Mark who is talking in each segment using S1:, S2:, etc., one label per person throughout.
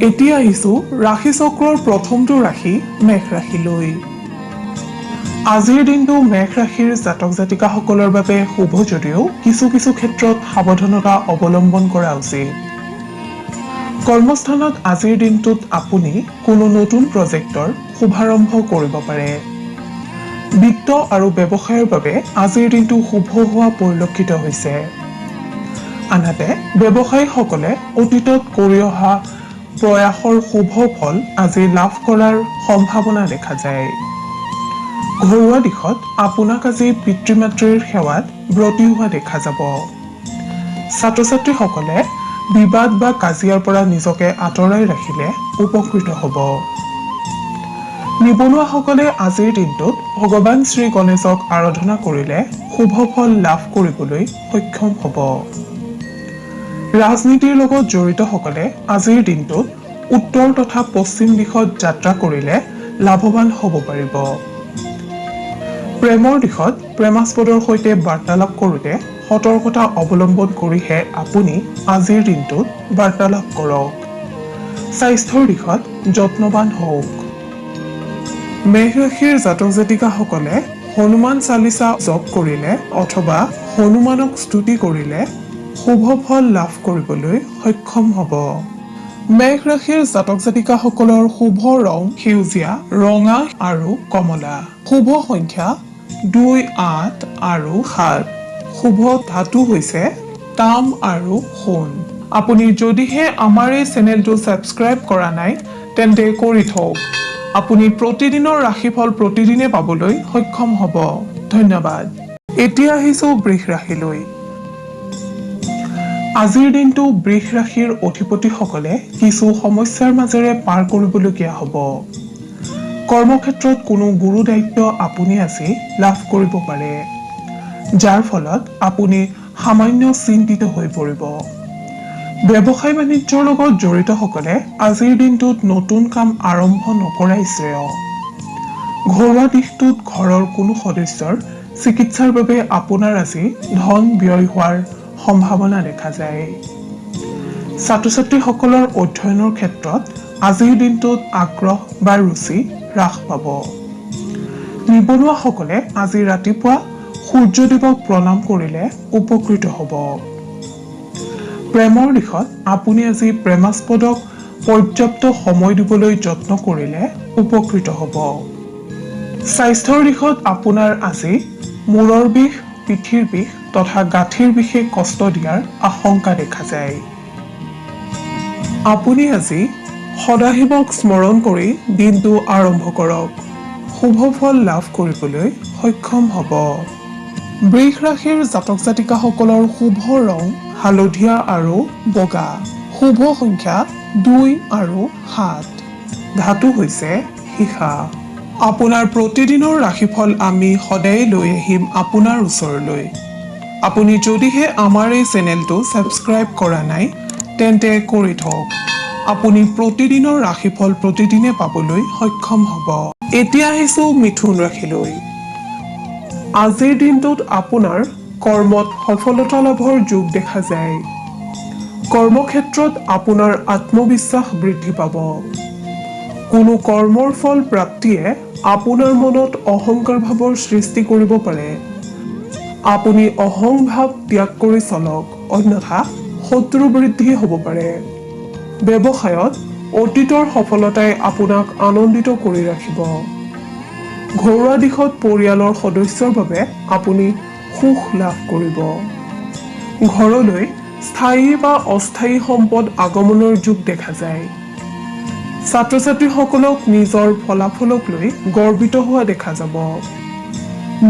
S1: এতিয়া আহিছোঁ ৰাশি চক্ৰৰ প্ৰথমটো ৰাশি মেঘ ৰাশিলৈ। আজিৰ দিনটো মেঘ ৰাশিৰ জাতক জাতিকাসকলৰ বাবে শুভ যদিও কিছু কিছু ক্ষেত্ৰত সাৱধানতা অৱলম্বন কৰা উচিত। কৰ্মস্থানত আজিৰ দিনটোত আপুনি কোনো নতুন প্ৰজেক্টৰ শুভাৰম্ভ কৰিব পাৰে। বিত্ত আৰু ব্যৱসায়ৰ বাবে আজিৰ দিনটো শুভ হোৱা পৰিলক্ষিত হৈছে। আনহাতে ব্যৱসায়ীসকলে অতীতত কৰি অহা প্ৰয়াসৰ শুভ ফল আজি লাভ কৰাৰ সম্ভাৱনা দেখা যায়। ঘৰুৱা দিশত আপোনাক আজি পিতৃ মাতৃৰ সেৱাত ব্ৰতী হোৱা দেখা যাব। ছাত্ৰ ছাত্ৰীসকলে বিবাদ বা কাজিয়াৰ পৰা নিজকে আঁতৰাই ৰাখিলে উপকৃত হ'ব। নিবনুৱাসকলে আজিৰ দিনটোত ভগৱান শ্ৰী গণেশক আৰাধনা কৰিলে শুভ ফল লাভ কৰিবলৈ সক্ষম হ'ব। ৰাজনীতিৰ লগত জড়িতসকলে আজিৰ দিনটোত উত্তৰ তথা পশ্চিম দিশত যাত্ৰা কৰিলে লাভৱান হ'ব পাৰিব। প্ৰেমৰ দিশত প্ৰেমাস্পদৰ সৈতে বাৰ্তালাপ কৰোঁতে সতৰ্কতা অৱলম্বন কৰিহে আপুনি আজিৰ দিনটোত বাৰ্তালাপ কৰক। স্বাস্থ্যৰ দিশত যত্নৱান হওক। মেঘ ৰাশিৰ জাতক জাতিকাসকলে হনুমান চালিচা জপ কৰিলে অথবা হনুমানক স্তুতি কৰিলে শুভ ফল লাভ কৰিবলৈ সক্ষম হ'ব। মেঘ ৰাশিৰ জাতক জাতিকাসকলৰ শুভ ৰং সেউজীয়া, ৰঙা আৰু কমলা। শুভ সংখ্যা 2, 8 আৰু 7। শুভ ধাতু হৈছে তাম আৰু সোণ। আপুনি যদিহে আমাৰ এই চেনেলটো ছাবস্ক্ৰাইব কৰা নাই তেন্তে কৰি থওক। আপুনি প্ৰতিদিনৰ ৰাশিফল প্ৰতিদিনে পাবলৈ সক্ষম হ'ব। ধন্যবাদ। এতিয়া আহিছোঁ বৃষ ৰাশিলৈ। আজিৰ দিনটো বৃষ ৰাশিৰ অধিপতিসকলে কিছু সমস্যাৰ মাজেৰে পাৰ কৰিবলগীয়া হ'ব। কৰ্মক্ষেত্ৰত কোনো গুৰু দায়িত্ব আপুনি আজি লাভ কৰিব পাৰে, যাৰ ফলত আপুনি সামান্য চিন্তিত হৈ পৰিব। ব্যৱসায় বাণিজ্যৰ লগত জড়িতসকলে আজিৰ দিনটোত নতুন কাম আৰম্ভ নকৰাই শ্ৰেয়। ঘৰুৱা দিশটোত ঘৰৰ কোনো সদস্যৰ চিকিৎসাৰ বাবে আপোনাৰ আজি ধন ব্যয় হোৱাৰ সম্ভাৱনা দেখা যায়। ছাত্ৰ ছাত্ৰীসকলৰ অধ্যয়নৰ ক্ষেত্ৰত আজিৰ দিনটোত আগ্ৰহ বা ৰুচি হ্ৰাস পাব। নিবনুৱাসকলে আজি ৰাতিপুৱা সূৰ্যদেৱক প্ৰণাম কৰিলে উপকৃত হ'ব। প্ৰেমৰ দিশত আপুনি আজি প্ৰেমাস্পদক পৰ্যাপ্ত সময় দিবলৈ যত্ন কৰিলে উপকৃত হ'ব। স্বাস্থ্যৰ দিশত আপোনাৰ আজি মূৰৰ বিষ, পিঠিৰ বিষ তথা গাঁঠিৰ বিষে কষ্ট দিয়াৰ আশংকা দেখা যায়। আপুনি আজি সদাশিৱক স্মৰণ কৰি দিনটো আৰম্ভ কৰক। শুভ ফল লাভ কৰিবলৈ সক্ষম হ'ব। বৃষ ৰাশিৰ জাতক জাতিকাসকলৰ শুভ ৰং হালধীয়া আৰু বগা। শুভ সংখ্যা 2 আৰু 7। ধাতু হৈছে সীসা। আপোনাৰ প্ৰতিদিনৰ ৰাশিফল আমি সদায় লৈ আহিম আপোনাৰ ওচৰলৈ। আপুনি যদিহে আমাৰ এই চেনেলটো ছাবস্ক্ৰাইব কৰা নাই তেন্তে কৰি থওক। আপুনি প্ৰতিদিনৰ ৰাশিফল প্ৰতিদিনে পাবলৈ সক্ষম হ'ব। এতিয়া আহিছোঁ মিথুন ৰাশিলৈ। আজিৰ দিনটোত আপোনাৰ কৰ্মত সফলতা লাভৰ যোগ দেখা যায়। কৰ্মক্ষেত্ৰত আপোনাৰ আত্মবিশ্বাস বৃদ্ধি পাব। কোনো কৰ্মৰ ফল প্ৰাপ্তিয়ে আপোনাৰ মনত অহংকাৰ ভাৱৰ সৃষ্টি কৰিব পাৰে। আপুনি অহংভাৱ ত্যাগ কৰি চলক, অন্যথা শত্ৰু বৃদ্ধি হ'ব পাৰে। ব্যৱসায়ত অতীতৰ সফলতাই আপোনাক আনন্দিত কৰি ৰাখিব। ঘৰুৱা দিশত পৰিয়ালৰ সদস্যৰ বাবে আপুনি সুখ লাভ কৰিব। ঘৰলৈ স্থায়ী বা অস্থায়ী সম্পদ আগমনৰ যোগ দেখা যায়। ছাত্ৰ ছাত্ৰীসকলক নিজৰ ফলাফলক লৈ গৰ্বিত হোৱা দেখা যাব।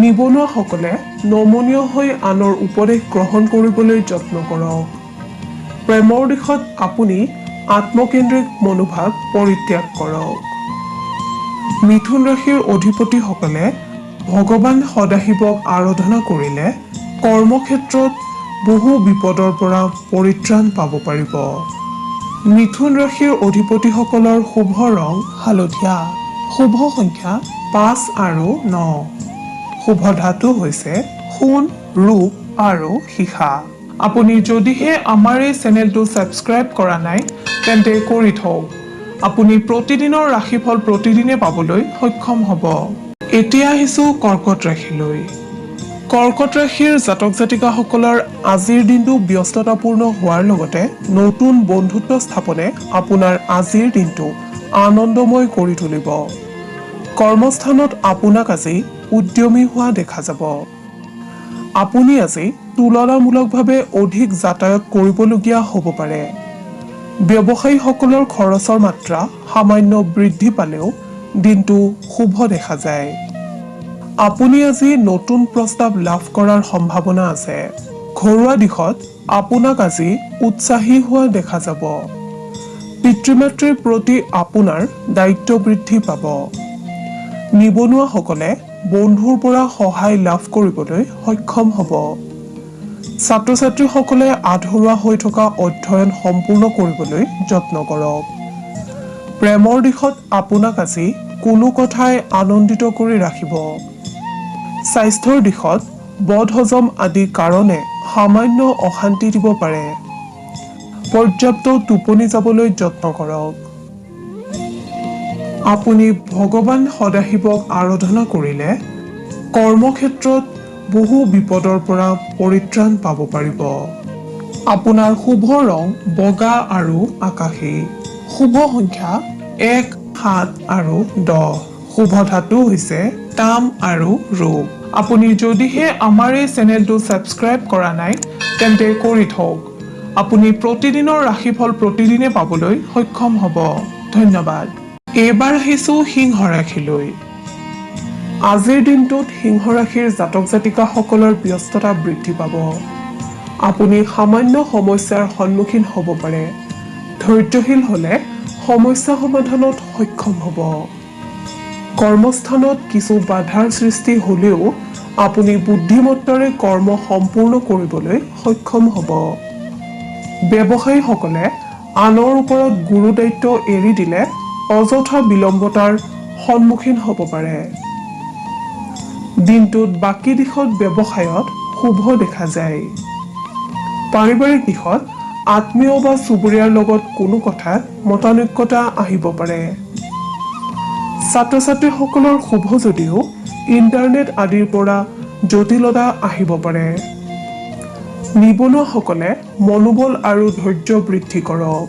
S1: নিবনুৱাসকলে নমনীয় হৈ আনৰ উপদেশ গ্ৰহণ কৰিবলৈ যত্ন কৰক। প্ৰেমৰ দিশত আপুনি আত্মকেন্দ্ৰিক মনোভাৱ পৰিত্যাগ কৰক। মিথুন ৰাশিৰ অধিপতিসকলে ভগৱান সদাশিৱক আৰাধনা কৰিলে কৰ্মক্ষেত্ৰত বহু বিপদৰ পৰা পৰিত্ৰাণ পাব পাৰিব। মিথুন ৰাশিৰ অধিপতিসকলৰ শুভ ৰং হালধীয়া। শুভ সংখ্যা 5 আৰু 9। শুভ ধাতু হৈছে সোণ, ৰূপ আৰু সীসা। আপুনি যদিহে আমাৰ এই চেনেলটো ছাবস্ক্ৰাইব কৰা নাই তেন্তে কৰি থওক। আপুনি প্ৰতিদিনৰ ৰাশিফল প্ৰতিদিনে পাবলৈ সক্ষম হ'ব। এতিয়া আহিছোঁ কৰ্কট ৰাশিলৈ। কৰ্কট ৰাশিৰ জাতক জাতিকাসকলৰ আজিৰ দিনটো ব্যস্ততাপূৰ্ণ হোৱাৰ লগতে নতুন বন্ধুত্ব স্থাপনে আপোনাৰ আজিৰ দিনটো আনন্দময় কৰি তুলিব। কৰ্মস্থানত আপোনাক আজি উদ্যমী হোৱা দেখা যাব। আপুনি আজি তুলনামূলকভাৱে অধিক যাতায়াত কৰিবলগীয়া হ'ব পাৰে। ব্যৱসায়ীসকলৰ খৰচৰ মাত্ৰা সামান্য বৃদ্ধি পালেও দিনটো শুভ দেখা যায়। আপুনি আজি নতুন প্ৰস্তাৱ লাভ কৰাৰ সম্ভাৱনা আছে। ঘৰুৱা দিশত আপোনাক আজি উৎসাহী হোৱা দেখা যাব। পিতৃ-মাতৃৰ প্ৰতি আপোনাৰ দায়িত্ব বৃদ্ধি পাব। নিবনুৱাসকলে বন্ধুৰ পৰা সহায় লাভ কৰিবলৈ সক্ষম হ'ব। ছাত্ৰ-ছাত্ৰীসকলে আধৰুৱা হৈ থকা অধ্যয়ন সম্পূৰ্ণ কৰিবলৈ যত্ন কৰক। প্ৰেমৰ দিশত আপোনাক আজি কোনো কথাই আনন্দিত কৰি ৰাখিব। স্বাস্থ্যৰ দিশত বদহজম আদি কাৰণে সামান্য অশান্তি দিব পাৰে। পৰ্যাপ্ত টোপনি যাবলৈ যত্ন কৰক। আপুনি ভগৱান সদাশিৱক আৰাধনা কৰিলে কৰ্মক্ষেত্ৰত বহু বিপদৰ পৰা পৰিত্ৰাণ পাব পাৰিব। আপোনাৰ শুভ ৰং বগা আৰু আকাশী। শুভ সংখ্যা 1, 7 আৰু 10। শুভ ধাতু হৈছে তাম আৰু ৰূপ। আপুনি যদিহে আমাৰ এই চেনেলটো ছাবস্ক্ৰাইব কৰা নাই তেন্তে কৰি থওক। আপুনি প্ৰতিদিনৰ ৰাশিফল প্ৰতিদিনে পাবলৈ সক্ষম হ'ব। ধন্যবাদ। এইবাৰ আহিছোঁ সিংহ ৰাশিলৈ। আজিৰ দিনটোত সিংহ ৰাশিৰ জাতক জাতিকাসকলৰ ব্যস্ততা বৃদ্ধি পাব। আপুনি সামান্য সমস্যাৰ সন্মুখীন হ'ব পাৰে। ধৈৰ্যশীল হ'লে সমস্যা সমাধানত সক্ষম হ'ব। কৰ্মস্থানত কিছু বাধাৰ সৃষ্টি হ'লেও আপুনি বুদ্ধিমত্তাৰে কৰ্ম সম্পূৰ্ণ কৰিবলৈ সক্ষম হ'ব। ব্যৱসায়ীসকলে আনৰ ওপৰত গুৰু দায়িত্ব এৰি দিলে অযথা বিলম্বতাৰ সন্মুখীন হ'ব পাৰে। দিনটোত বাকী দিশত ব্যৱসায়ত শুভ দেখা যায়। পাৰিবাৰিক দিশত আত্মীয় বা চুবুৰীয়াৰ লগত কোনো কথাত মতানৈক্যতা আহিব পাৰে। ছাত্ৰ-ছাত্ৰীসকলৰ শুভ যদিও ইণ্টাৰনেট আদিৰ পৰা জটিলতা আহিব পাৰে। নিবনুৱাসকলে মনোবল আৰু ধৈৰ্য বৃদ্ধি কৰক।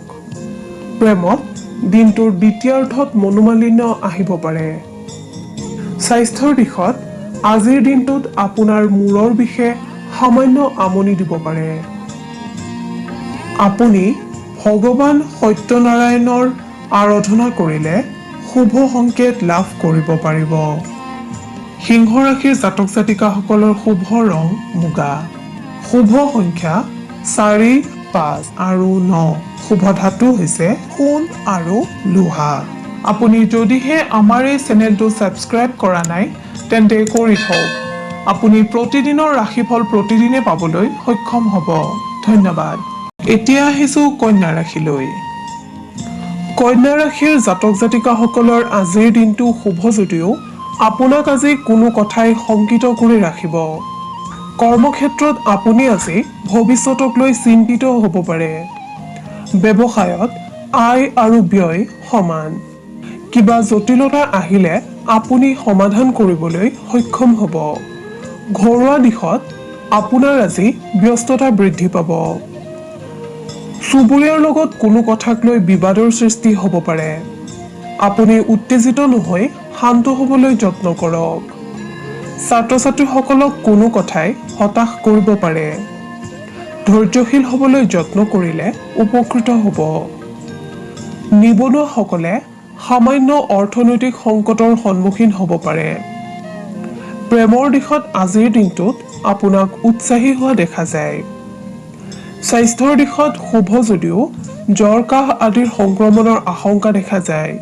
S1: প্ৰেমত দিনটোৰ দ্বিতীয়াৰ্ধত মনোমালিন্য আহিব পাৰে। স্বাস্থ্যৰ দিশত আজিৰ দিনটোত আপোনাৰ মূৰৰ বিষে সামান্য আমনি দিব পাৰে। আপুনি ভগৱান সত্যনাৰায়ণৰ আৰাধনা কৰিলে শুভ সংকেত লাভ কৰিব পাৰিব। সিংহ ৰাশিৰ জাতক জাতিকাসকলৰ শুভ ৰং মুগা। শুভ সংখ্যা 4, 5 আৰু 9। শুভ ধাতু হৈছে সোণ আৰু লোহা। আপুনি যদিহে আমাৰ এই চেনেলটো ছাবস্ক্ৰাইব কৰা নাই তেন্তে কৰি থওক। আপুনি প্ৰতিদিনৰ ৰাশিফল প্ৰতিদিনে পাবলৈ সক্ষম হ'ব। ধন্যবাদ। এতিয়া আহিছোঁ কন্যা ৰাশিলৈ। কন্যা ৰাশিৰ জাতক জাতিকাসকলৰ আজিৰ দিনটো শুভ যদিও আপোনাক আজি কোনো কথাই শংকিত কৰি ৰাখিব। কৰ্মক্ষেত্ৰত আপুনি আজি ভৱিষ্যতক লৈ চিন্তিত হ'ব পাৰে। ব্যৱসায়ত আয় আৰু ব্যয় সমান। কিবা জটিলতা আহিলে আপুনি সমাধান কৰিবলৈ সক্ষম হ'ব। ঘৰুৱা দিশত আপোনাৰ আজি ব্যস্ততা বৃদ্ধি পাব। চুবুৰীয়াৰ লগত কোনো কথাক লৈ বিবাদৰ সৃষ্টি হ'ব পাৰে। আপুনি উত্তেজিত নহৈ শান্ত হ'বলৈ যত্ন কৰক। ছাত্ৰ-ছাত্ৰীসকলক কোনো কথাই হতাশ কৰিব পাৰে। ধৈৰ্যশীল হ'বলৈ যত্ন কৰিলে উপকৃত হ'ব। নিবনুৱাসকলে সামান্য অৰ্থনৈতিক সংকটৰ সন্মুখীন হ'ব পাৰে। প্ৰেমৰ দিশত আজিৰ দিনটোত আপোনাক উৎসাহী হোৱা দেখা যায়। স্বাস্থ্যৰ দিশত শুভ যদিও জ্বৰ কাহ আদিৰ সংক্ৰমণৰ আশংকা দেখা যায়।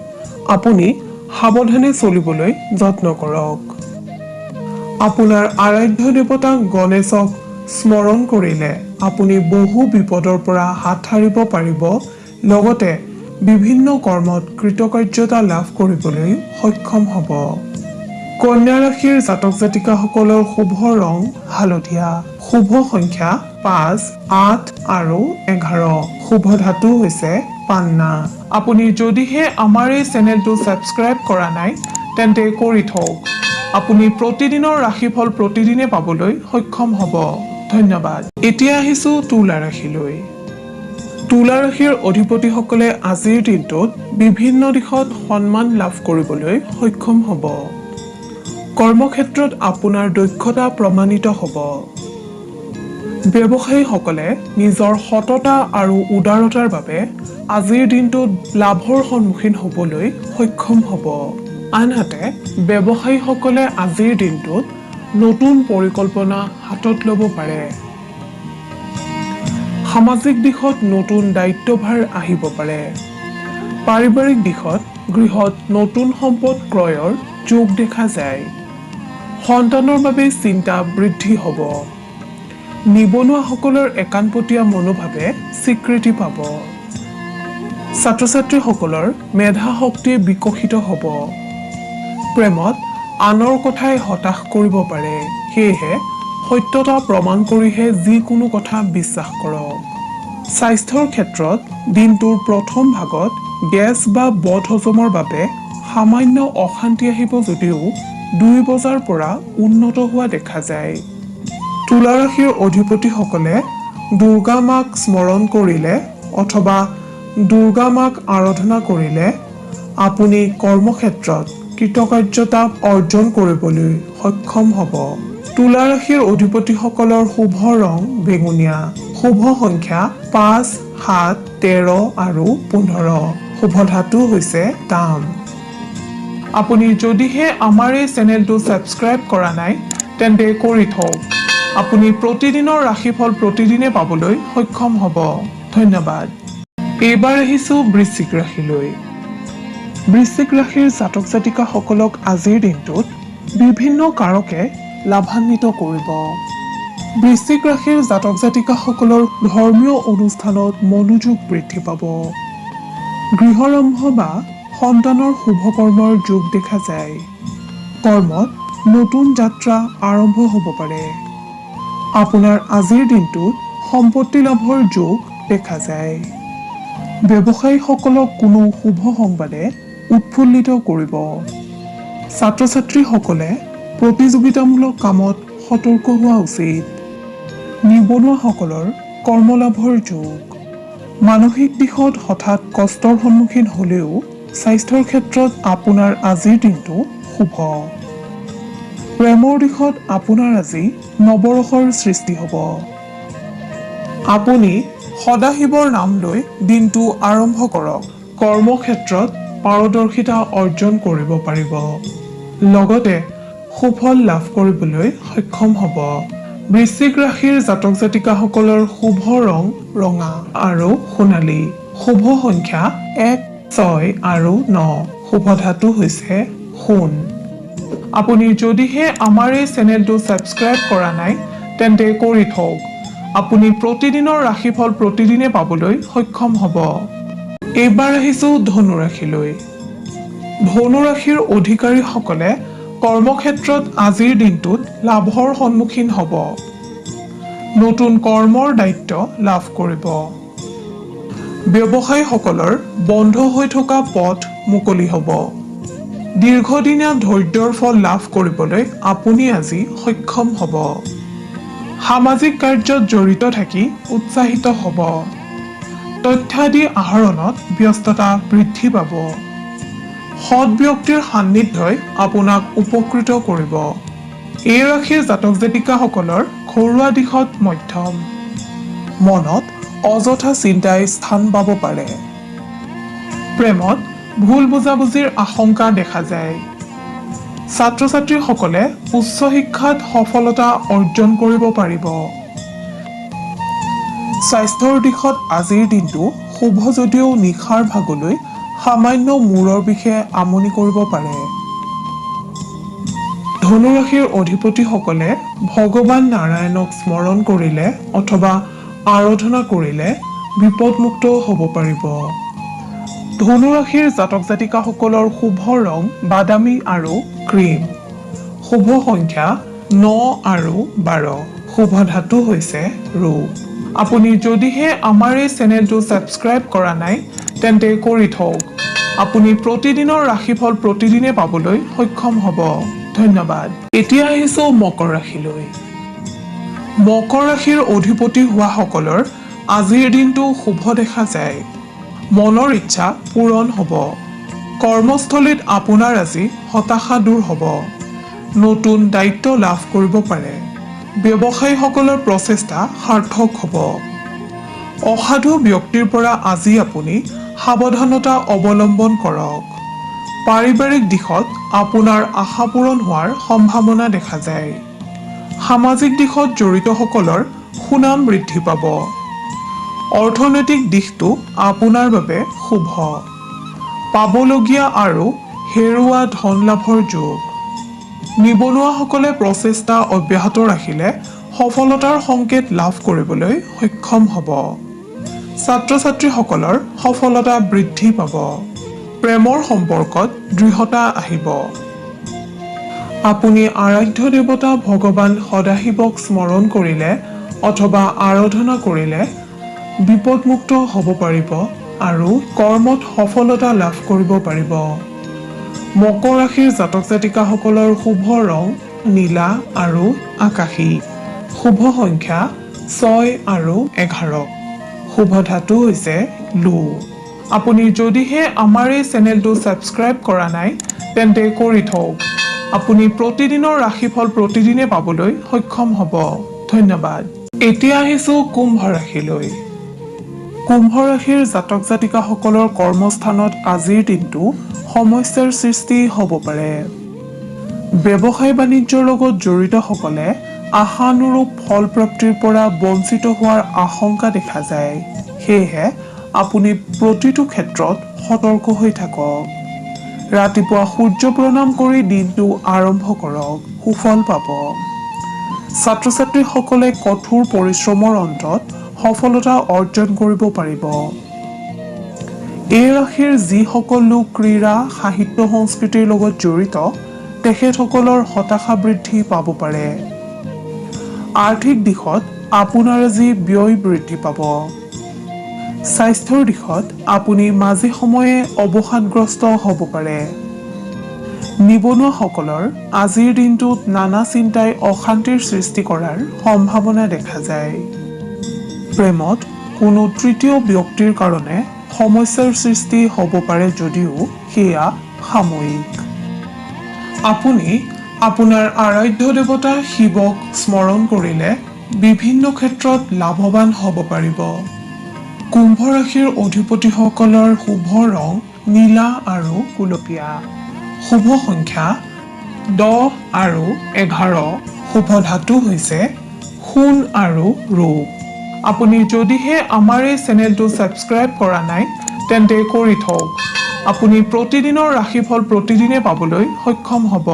S1: আপুনি সাৱধানে চলিবলৈ যত্ন কৰক। আপোনাৰ আৰাধ্য দেৱতা গণেশক স্মৰণ কৰিলে আপুনি বহু বিপদৰ পৰা হাত সাৰিব পাৰিব। লগতে বিভিন্ন কৰ্মত কৃতকাৰ্যতা লাভ কৰিবলৈ সক্ষম হ'ব। কন্যা ৰাশিৰ জাতক জাতিকাসকলৰ শুভ ৰং হালধীয়া। শুভ সংখ্যা 5, 8 আৰু 11। শুভ ধাতু হৈছে পান্না। আপুনি যদিহে আমাৰ এই চেনেলটো ছাবস্ক্ৰাইব কৰা নাই তেন্তে কৰি থওক। আপুনি প্ৰতিদিনৰ ৰাশিফল প্ৰতিদিনে পাবলৈ সক্ষম হ'ব। ধন্যবাদ। এতিয়া আহিছোঁ তুলা ৰাশিলৈ। তুলা ৰাশিৰ অধিপতিসকলে আজিৰ দিনটোত বিভিন্ন দিশত সন্মান লাভ কৰিবলৈ সক্ষম হ'ব। কৰ্মক্ষেত্ৰত আপোনাৰ দক্ষতা প্ৰমাণিত হ'ব। ব্যৱসায়ীসকলে নিজৰ সততা আৰু উদাৰতাৰ বাবে আজিৰ দিনটোত লাভৰ সন্মুখীন হ'বলৈ সক্ষম হ'ব। আনহাতে ব্যৱসায়ীসকলে আজিৰ দিনটোত নতুন পৰিকল্পনা হাতত ল'ব পাৰে। সামাজিক দিশত নতুন দায়িত্বভাৰ আহিব পাৰে। পাৰিবাৰিক দিশত গৃহত নতুন সম্পদ ক্ৰয়ৰ যোগ দেখা যায়। সন্তানৰ বাবে চিন্তা বৃদ্ধি হ'ব। নিবনুৱাসকলৰ একাণপতীয়া মনোভাৱে স্বীকৃতি পাব। ছাত্ৰ ছাত্ৰীসকলৰ মেধা শক্তি বিকশিত হ'ব। প্ৰেমত আনৰ কথাই হতাশ কৰিব পাৰে, সেয়েহে সত্যতা প্ৰমাণ কৰিহে যিকোনো কথা বিশ্বাস কৰক। স্বাস্থ্যৰ ক্ষেত্ৰত দিনটোৰ প্ৰথম ভাগত গেছ বা বদহজমৰ বাবে সামান্য অশান্তি আহিব যদিও 2 বজাৰ পৰা উন্নত হোৱা দেখা যায়। তুলা ৰাশিৰ অধিপতিসকলে দুৰ্গা মাক স্মৰণ কৰিলে অথবা দুৰ্গা মাক আৰাধনা কৰিলে আপুনি কৰ্মক্ষেত্ৰত কৃতকাৰ্যতা অৰ্জন কৰিবলৈ সক্ষম হ'ব। তুলা ৰাশিৰ অধিপতিসকলৰ শুভ ৰং বেঙুনীয়া। শুভ সংখ্যা 5, 7, 13 আৰু 15। শুভ ধাতু হৈছে তাম। আপুনি যদিহে আমাৰ এই চেনেলটো ছাবস্ক্ৰাইব কৰা নাই তেন্তে কৰি থওক। আপুনি প্ৰতিদিনৰ ৰাশিফল প্ৰতিদিনে পাবলৈ সক্ষম হ'ব। ধন্যবাদ। এইবাৰ আহিছোঁ বৃশ্চিক ৰাশিলৈ। বৃশ্চিক ৰাশিৰ জাতক জাতিকাসকলক আজিৰ দিনটোত বিভিন্ন কাৰকে লাভান্বিত কৰিব। বৃশ্চিক ৰাশিৰ জাতক জাতিকাসকলৰ ধৰ্মীয় অনুষ্ঠানত মনোযোগ বৃদ্ধি পাব। গৃহাৰম্ভ বা সন্তানৰ শুভকৰ্মৰ যোগ দেখা যায়। কৰ্মত নতুন যাত্ৰা আৰম্ভ হ'ব পাৰে। আপোনাৰ আজিৰ দিনটোত সম্পত্তি লাভৰ যোগ দেখা যায়। ব্যৱসায়ীসকলক কোনো শুভ সংবাদে উৎফুল্লিত কৰিব। ছাত্ৰ ছাত্ৰীসকলে প্ৰতিযোগিতামূলক কামত সতৰ্ক হোৱা উচিত। নিবনুৱাসকলৰ কৰ্মলাভৰ যোগ। মানসিক দিশত হঠাৎ কষ্টৰ সন্মুখীন হ'লেও স্বাস্থ্যৰ ক্ষেত্ৰত আপোনাৰ আজিৰ দিনটো শুভ। প্ৰেমৰ দিশত আপোনাৰ আজি নৱৰসৰ সৃষ্টি হ'ব। আপুনি সদাশিৱৰ নাম লৈ দিনটো আৰম্ভ কৰক। কৰ্মক্ষেত্ৰত পাৰদৰ্শিতা অৰ্জন কৰিব পাৰিব। লগতে সুফল লাভ কৰিবলৈ সক্ষম হ'ব। বৃশ্চিক ৰাশিৰ জাতক জাতিকাসকলৰ শুভ ৰং ৰঙা আৰু সোণালী। শুভ সংখ্যা 1, 6 আৰু 9। শুভ ধাতু হৈছে সোণ। আপুনি যদিহে আমাৰ এই চেনেলটো ছাবস্ক্ৰাইব কৰা নাই তেন্তে কৰি থওক। আপুনি প্ৰতিদিনৰ ৰাশিফল প্ৰতিদিনে পাবলৈ সক্ষম হ'ব। এইবাৰ আহিছোঁ ধনু ৰাশিলৈ। ধনু ৰাশিৰ অধিকাৰীসকলে কৰ্মক্ষেত্ৰত আজিৰ দিনটোত লাভৰ সন্মুখীন হ'ব। নতুন কৰ্মৰ দায়িত্ব লাভ কৰিব। ব্যৱসায়ীসকলৰ বন্ধ হৈ থকা পথ মুকলি হ'ব। দীৰ্ঘদিনীয়া ধৈৰ্যৰ ফল লাভ কৰিবলৈ আপুনি আজি সক্ষম হ'ব। সামাজিক কাৰ্যত জড়িত থাকি উৎসাহিত হ'ব। তথ্যাদি আহৰণত ব্যস্ততা বৃদ্ধি পাব। সৎ ব্যক্তিৰ সান্নিধ্যই আপোনাক উপকৃত কৰিব। এই ৰাশিৰ জাতক জাতিকাসকলৰ ঘৰুৱা দিশত মধ্যম। মনত অযথা চিন্তাই স্থান পাব পাৰে। প্ৰেমত ভুল বুজাবুজিৰ আশংকা দেখা যায়। ছাত্ৰ ছাত্ৰীসকলে উচ্চ শিক্ষাত সফলতা অৰ্জন কৰিব পাৰিব। স্বাস্থ্যৰ দিশত আজিৰ দিনটো শুভ যদিও নিশাৰ ভাগলৈ সামান্য মূৰৰ বিষে আমনি কৰিব পাৰে। ধনু ৰাশিৰ অধিপতিসকলে ভগৱান নাৰায়ণক স্মৰণ কৰিলে অথবা আৰাধনা কৰিলে বিপদমুক্ত হ'ব পাৰিব। ধনু ৰাশিৰ জাতক জাতিকাসকলৰ শুভ ৰং বাদামী আৰু ক্ৰীম। শুভ সংখ্যা 9 আৰু 12। শুভ ধাতু হৈছে ৰূপ। আপুনি যদিহে আমাৰ এই চেনেলটো ছাবস্ক্ৰাইব কৰা নাই তেন্তে কৰি থওক। আপুনি প্ৰতিদিনৰ ৰাশিফল প্ৰতিদিনে পাবলৈ সক্ষম হ'ব। ধন্যবাদ। এতিয়া আহিছোঁ মকৰ ৰাশিলৈ। মকৰ ৰাশিৰ অধিপতি হোৱাসকলৰ আজিৰ দিনটো শুভ দেখা যায়। মনৰ ইচ্ছা পূৰণ হ'ব। কৰ্মস্থলীত আপোনাৰ আজি হতাশা দূৰ হ'ব। নতুন দায়িত্ব লাভ কৰিব পাৰে। ব্যৱসায়ীসকলৰ প্ৰচেষ্টা সাৰ্থক হ'ব। অসাধু ব্যক্তিৰ পৰা আজি আপুনি সাৱধানতা অৱলম্বন কৰক। পাৰিবাৰিক দিশত আপোনাৰ আশা পূৰণ হোৱাৰ সম্ভাৱনা দেখা যায়। সামাজিক দিশত জড়িতসকলৰ সুনাম বৃদ্ধি পাব। অৰ্থনৈতিক দিশটো আপোনাৰ বাবে শুভ। পাবলগীয়া আৰু হেৰুওৱা ধন লাভৰ যোগ। নিবনুৱাসকলে প্ৰচেষ্টা অব্যাহত ৰাখিলে সফলতাৰ সংকেত লাভ কৰিবলৈ সক্ষম হ'ব। ছাত্ৰ ছাত্ৰীসকলৰ সফলতা বৃদ্ধি পাব। প্ৰেমৰ সম্পৰ্কত দৃঢ়তা আহিব। আপুনি আৰাধ্য দেৱতা ভগৱান সদাশিৱক স্মৰণ কৰিলে অথবা আৰাধনা কৰিলে বিপদমুক্ত হ'ব পাৰিব আৰু কৰ্মত সফলতা লাভ কৰিব পাৰিব। মকৰ ৰাশিৰ জাতক জাতিকাসকলৰ শুভ ৰং নীলা আৰু আকাশী। শুভ সংখ্যা 6 আৰু 11। শুভ ধাতু হৈছে লো। আপুনি যদিহে আমাৰ এই চেনেলটো ছাবস্ক্ৰাইব কৰা নাই তেন্তে কৰি থওক। আপুনি প্ৰতিদিনৰ ৰাশিফল প্ৰতিদিনে পাবলৈ সক্ষম হ'ব। ধন্যবাদ। এতিয়া আহিছোঁ কুম্ভ ৰাশিলৈ। কুম্ভ ৰাশিৰ জাতক জাতিকাসকলৰ কৰ্মস্থানত আজিৰ দিনটো সমস্যাৰ সৃষ্টি হ'ব পাৰে। ব্যৱসায় বাণিজ্যৰ লগত জড়িতসকলে আশানুৰূপ ফলপ্ৰাপ্তিৰ পৰা বঞ্চিত হোৱাৰ আশংকা দেখা যায়। সেয়েহে আপুনি প্ৰতিটো ক্ষেত্ৰত সতৰ্ক হৈ থাকক। ৰাতিপুৱা সূৰ্য প্ৰণাম কৰি দিনটো আৰম্ভ কৰক, সুফল পাব। ছাত্ৰ ছাত্ৰীসকলে কঠোৰ পৰিশ্ৰমৰ অন্তত সফলতা অৰ্জন কৰিব পাৰিব। এই ৰাশিৰ যিসকল লোক ক্ৰীড়া সাহিত্য সংস্কৃতিৰ লগত জড়িত তেখেতসকলৰ হতাশা বৃদ্ধি পাব পাৰে। আৰ্থিক দিশত আপোনাৰ আজি ব্যয় বৃদ্ধি পাব। স্বাস্থ্যৰ দিশত আপুনি মাজে সময়ে অৱসাদগ্ৰস্ত হ'ব পাৰে। নিবনুৱাসকলৰ আজিৰ দিনটোত নানা চিন্তাই অশান্তিৰ সৃষ্টি কৰাৰ সম্ভাৱনা দেখা যায়। প্ৰেমত কোনো তৃতীয় ব্যক্তিৰ কাৰণে সমস্যাৰ সৃষ্টি হ'ব পাৰে যদিও সেয়া সাময়িক। আপুনি আপোনাৰ আৰাধ্য দেৱতা শিৱক স্মৰণ কৰিলে বিভিন্ন ক্ষেত্ৰত লাভৱান হ'ব পাৰিব। কুম্ভ ৰাশিৰ অধিপতিসকলৰ শুভ ৰং নীলা আৰু গুলপীয়া। শুভ সংখ্যা 10 আৰু 11। শুভ ধাতু হৈছে সোণ আৰু ৰূপ। আপুনি যদিহে আমাৰ এই চেনেলটো ছাবস্ক্ৰাইব কৰা নাই তেন্তে কৰি থওক। আপুনি প্ৰতিদিনৰ ৰাশিফল প্ৰতিদিনে পাবলৈ সক্ষম হ'ব।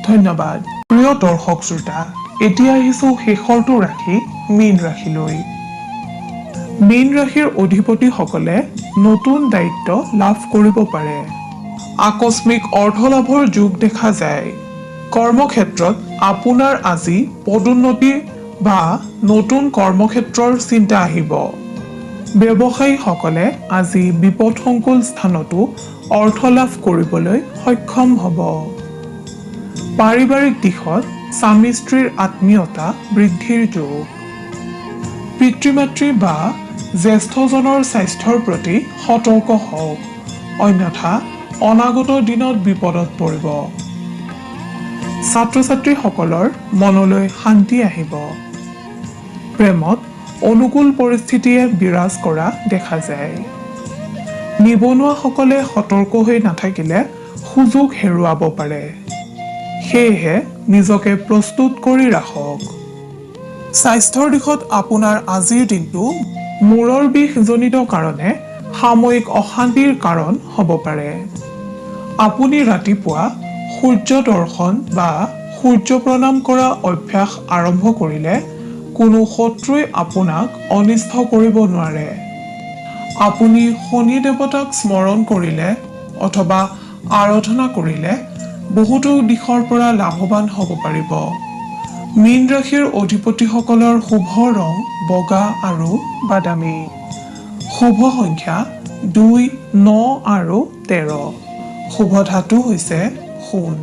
S1: ধন্যবাদ। প্ৰিয় দৰ্শক শ্ৰোতা, এতিয়া আহিছোঁ শেষৰটো ৰাশি মীন ৰাশিলৈ। মীন ৰাশিৰ অধিপতিসকলে নতুন দায়িত্ব লাভ কৰিব পাৰে। আকস্মিক অৰ্থ লাভৰ যোগ দেখা যায়। কৰ্মক্ষেত্ৰত আপোনাৰ আজি পদোন্নতি বা নতুন কৰ্মক্ষেত্ৰৰ চিন্তা আহিব। ব্যৱসায়ীসকলে আজি বিপদসংকুল স্থানতো অৰ্থ লাভ কৰিবলৈ সক্ষম হ'ব। পাৰিবাৰিক দিশত স্বামী স্ত্ৰীৰ আত্মীয়তা বৃদ্ধিৰ যোগ। পিতৃ-মাতৃ বা জ্যেষ্ঠজনৰ স্বাস্থ্যৰ প্ৰতি সতৰ্ক হওক, অন্যথা অনাগত দিনত বিপদত পৰিব। ছাত্ৰ ছাত্ৰীসকলৰ মনলৈ শান্তি আহিব। প্ৰেমত অনুকূল পৰিস্থিতিয়ে বিৰাজ কৰা দেখা যায়। নিবনুৱাসকলে সতৰ্ক হৈ নাথাকিলে সুযোগ হেৰুৱাব পাৰে। সেয়েহে নিজকে প্ৰস্তুত কৰি ৰাখক। স্বাস্থ্যৰ দিশত আপোনাৰ আজিৰ দিনটো মূৰৰ বিষজনিত কাৰণে সাময়িক অশান্তিৰ কাৰণ হ'ব পাৰে। আপুনি ৰাতিপুৱা সূৰ্য দৰ্শন বা সূৰ্য প্ৰণাম কৰা অভ্যাস আৰম্ভ কৰিলে কোনো শত্ৰুৱে আপোনাক অনিষ্ট কৰিব নোৱাৰে। আপুনি শনি দেৱতাক স্মৰণ কৰিলে অথবা আৰাধনা কৰিলে বহুতো দিশৰ পৰা লাভৱান হ'ব পাৰিব। মীন ৰাশিৰ অধিপতিসকলৰ শুভ ৰং বগা আৰু বাদামী। শুভ সংখ্যা 2, 9 আৰু 13। শুভ ধাতু হৈছে সোণ।